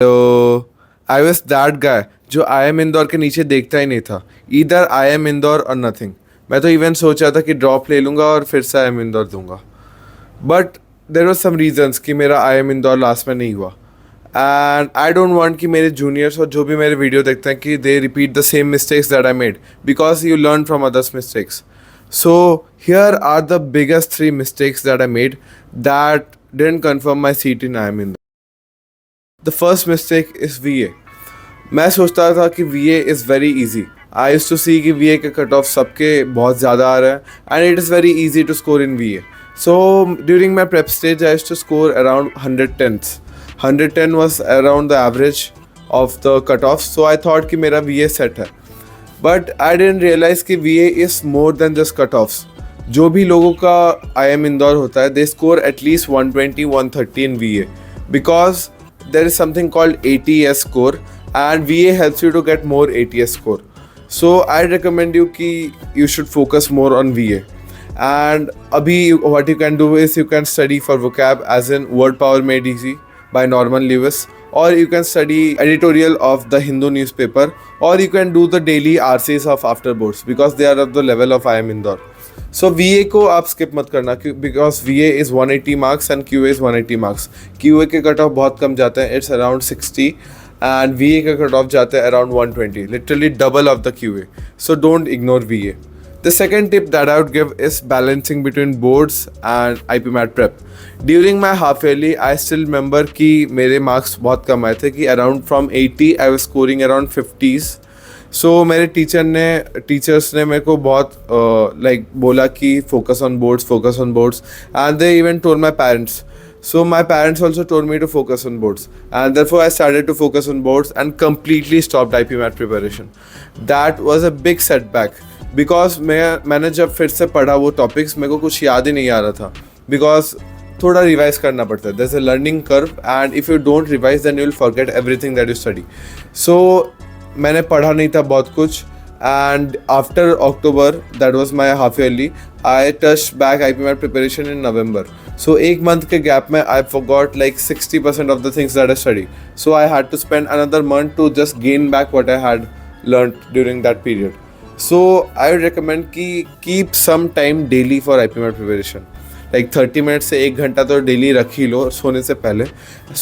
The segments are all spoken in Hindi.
तो आई वॉज दैट गाय जो आई एम इंदौर के नीचे देखता ही नहीं था. इधर आई एम इंदौर और नथिंग. मैं तो इवन सोचा था कि ड्रॉप ले लूँगा और फिर से आई एम इंदौर दूंगा. But there was some reasons कि मेरा आई एम इंदौर लास्ट में नहीं हुआ. एंड आई डोंट वांट कि मेरे जूनियर्स और जो भी मेरे वीडियो देखते हैं कि they repeat the same mistakes that I made, because you learn from others mistakes. So here are the biggest three mistakes that I made that didn't confirm my seat in IIM Indore. The first mistake is VA. मैं सोचता था कि VA is very easy. I used to see कि VA के कट ऑफ सबके बहुत ज़्यादा आ रहे हैं and it is very easy to score in VA. So during my prep stage I used to score around 110s. 110 was around the average of the cutoffs. So I thought कि मेरा VA set है. बट आई डेंट रियलाइज कि V A is more than just cut offs. जो भी लोगों का आई एम इंदौर होता है they score at least 120-130 in V A, because there is something called ATS score and V A helps you to get more ATS score. So I recommend you कि you should focus more on V A. And अभी what you can do is you can study for vocab as in word power made easy by Norman Lewis, or you can study editorial of the Hindu newspaper, or you can do the daily RCs of after boards because they are of the level of IIM Indore. So VA को आप skip मत करना because VA is 180 marks and QA is 180 marks. QA के कट ऑफ बहुत कम जाते हैं, it's around 60, and VA के कट ऑफ जाते हैं around 120, literally double of the QA. So don't ignore VA. The second tip that I would give is balancing between boards and IPMAT prep. During my half yearly, I still remember कि मेरे marks बहुत कम आए थे कि around from 80 I was scoring around 50s. So मेरे टीचर्स ने मेरे को बहुत बोला कि focus on boards, and they even told my parents. So my parents also told me to focus on boards, and therefore I started to focus on boards and completely stopped IPMAT preparation. That was a big setback. Because मैंने जब फिर से पढ़ा वो टॉपिक्स मेरे को कुछ याद ही नहीं आ रहा था, बिकॉज थोड़ा रिवाइज करना पड़ता है. There is a learning curve and if you don't revise then you will forget everything that you study. So मैंने पढ़ा नहीं था बहुत कुछ, and after October that was my half yearly I touch back IPMAT preparation in November. So एक मंथ के गैप में I forgot like 60% of the things that I study. So I had to spend another month to just gain back what I had learned during that period. So I would recommend कि keep some time daily for IPMAT preparation. Like 30 minutes से 1 घंटा तो daily रख ही लो सोने से पहले,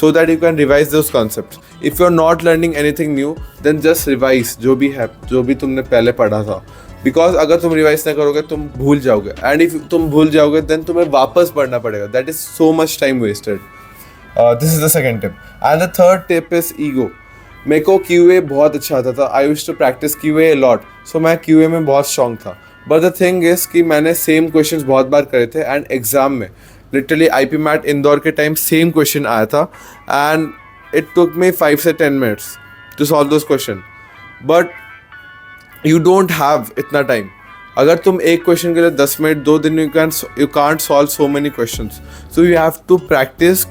so that you can revise those concepts. If you're not learning anything new, then just revise जो भी तुमने पहले पढ़ा था. Because अगर तुम revise नहीं करोगे तुम भूल जाओगे, and if तुम भूल जाओगे then तुम्हें वापस पढ़ना पड़ेगा. That is so much time wasted. This is the second tip. And the third tip is ego. मेरे को QA बहुत अच्छा आता था. I used to practice QA a lot, so मैं QA में बहुत स्ट्रॉन्ग था. बट द थिंग इज़ कि मैंने सेम क्वेश्चंस बहुत बार करे थे, एंड एग्ज़ाम में लिटरली IPMAT इंदौर के टाइम सेम क्वेश्चन आया था, एंड इट टुक मी 5 से 10 minutes to solve those question. But you don't have इतना टाइम. अगर तुम एक क्वेश्चन के लिए 10 मिनट 2 दिन you can't solve so many questions. So you have to practice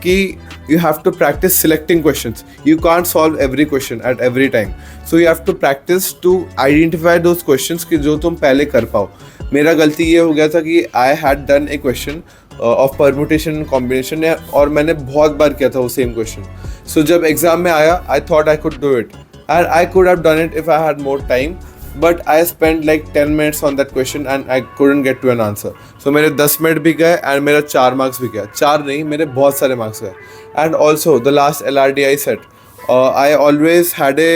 you have to practice selecting questions. You can't solve every question at every time. So you have to practice to identify those questions कि जो तुम पहले कर पाओ. मेरा गलती ये हो गया था कि I had done a question of permutation and combination, और मैंने बहुत बार किया था वो सेम क्वेश्चन. So जब एग्जाम में आया I thought I could do it, and I could have done it if I had more time. But I spent like 10 minutes on that question and I couldn't get to an answer. So मेरे 10 मिनट भी गए and मेरा 4 मार्क्स भी गया. 4 नहीं, मेरे बहुत सारे मार्क्स गए. And also the last LRDI set, I always had a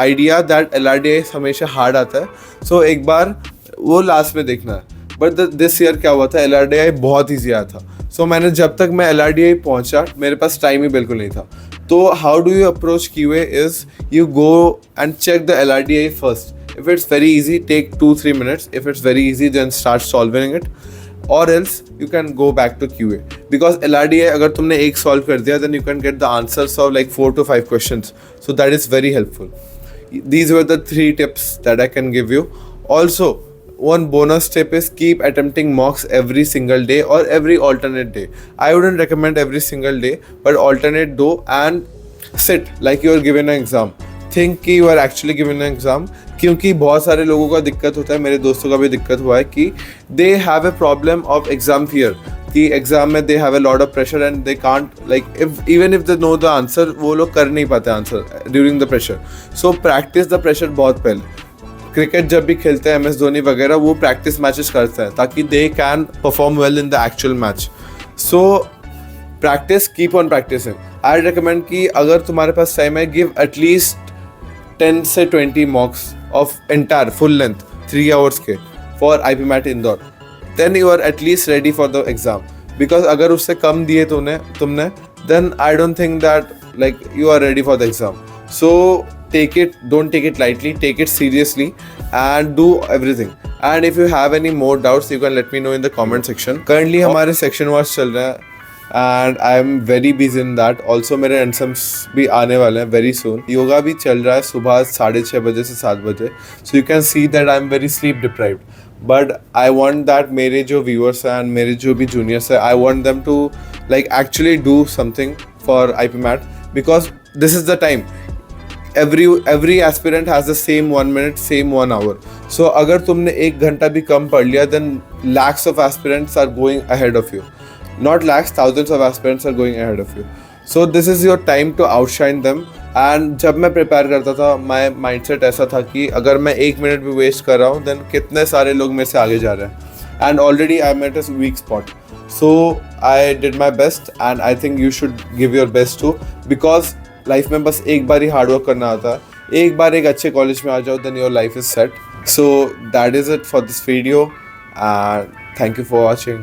idea that LRDI हमेशा हार्ड आता है. So एक बार वो लास्ट में देखना है. But this year क्या हुआ था, LRDI बहुत ईजी आया था. So मैंने जब तक मैं LRDI पहुँचा मेरे पास टाइम ही बिल्कुल नहीं था. तो how do you approach QA is you go and check the LRDI first. If it's very easy, take 2-3 minutes. If it's very easy, then start solving it. Or else you can go back to QA. Because LRDI अगर तुमने एक solve कर दिया, then you can get the answers of like 4 to 5 questions. So that is very helpful. These were the 3 tips that I can give you. Also, one bonus tip is keep attempting mocks every single day or every alternate day. I wouldn't recommend every single day, but alternate do and sit like you are given an exam. Think कि you are actually given an exam. क्योंकि बहुत सारे लोगों का दिक्कत होता है, मेरे दोस्तों का भी दिक्कत हुआ है कि they have a problem of exam fear. कि एग्जाम में they have a lot of pressure and they can't like even if they know the answer, वो लोग कर नहीं पाते answer during the pressure. So practice the pressure बहुत पहले. क्रिकेट जब भी खेलते हैं MS धोनी वगैरह, वो प्रैक्टिस मैचेस करते हैं ताकि they can perform well in the actual match. So practice, keep on practicing. I recommend कि अगर तुम्हारे पास टाइम है, गिव एटलीस्ट 10 से 20 mocks of entire full length 3 hours के for IP MAT Indore. Then you are at least ready for the exam. Because अगर उससे कम दिए तुमने then I don't think that like you are ready for the exam. So take it, don't take it lightly, take it seriously and do everything. And if you have any more doubts, you can let me know in the comment section. Currently हमारे section wars चल रहे हैं and I am very busy in that. Also मेरे ensems भी आने वाले हैं very soon. योगा भी चल रहा है सुबह 6:30 बजे से 7 बजे. So you can see that I am very sleep deprived. But I want that मेरे जो viewers हैं and मेरे जो भी juniors हैं, I want them to like actually do something for IP MAT because this is the time. Every aspirant has the same 1 minute, same 1 hour. So अगर तुमने 1 घंटा भी कम पढ़ लिया, then lakhs of aspirants are going ahead of you. Not lakhs, thousands of aspirants are going ahead of you. So this is your time to outshine them. And जब मैं प्रिपेयर करता था, my mindset ऐसा था कि अगर मैं 1 मिनट भी वेस्ट कर रहा हूँ, then कितने सारे लोग मेरे से आगे जा रहे हैं. And already I'm at a weak spot. So I did my best and I think you should give your best too, because life में बस एक बार ही हार्डवर्क करना आता है. एक बार एक अच्छे कॉलेज में आ जाओ, then your life is set. So that is it for this video and thank you for watching.